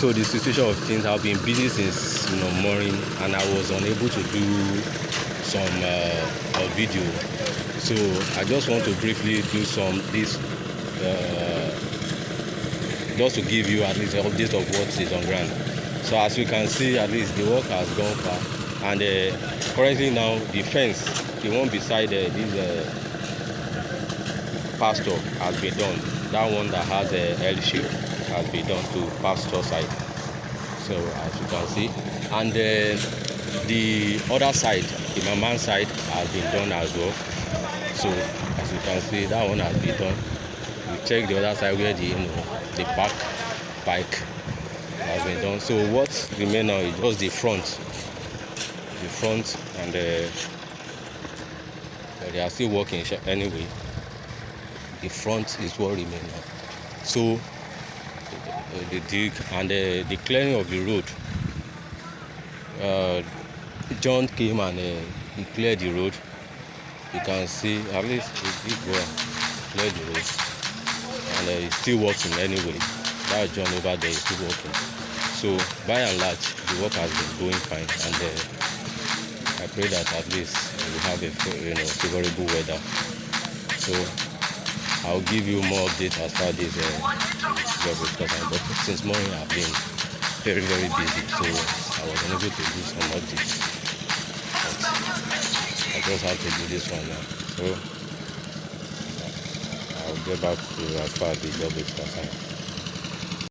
So the situation of things, I've been busy since morning, and I was unable to do some video. So I just want to briefly do just to give you at least an update of what is on ground. So as you can see, at least the work has gone far, and currently now the fence, the one beside this pasture, has been done. That one that has a L shape has been done to pasture side. So as you can see, and the other side, the Maman side, has been done as well. So as you can see, that one has been done. We check the other side where the bike has been done. So what remains now is just the front, and they are still working anyway. The front is what remains now. So the dig and the clearing of the road. John came and he cleared the road. You can see at least the big boy cleared the road, and he's still working anyway. That John over there is still working. So by and large, the work has been going fine, and I pray that at least we have a favorable weather. So I'll give you more updates as far as this job is concerned. But since morning I've been very busy, so I was unable to do some updates. But I just have to do this one now. So I'll get back to you as far as the job is concerned.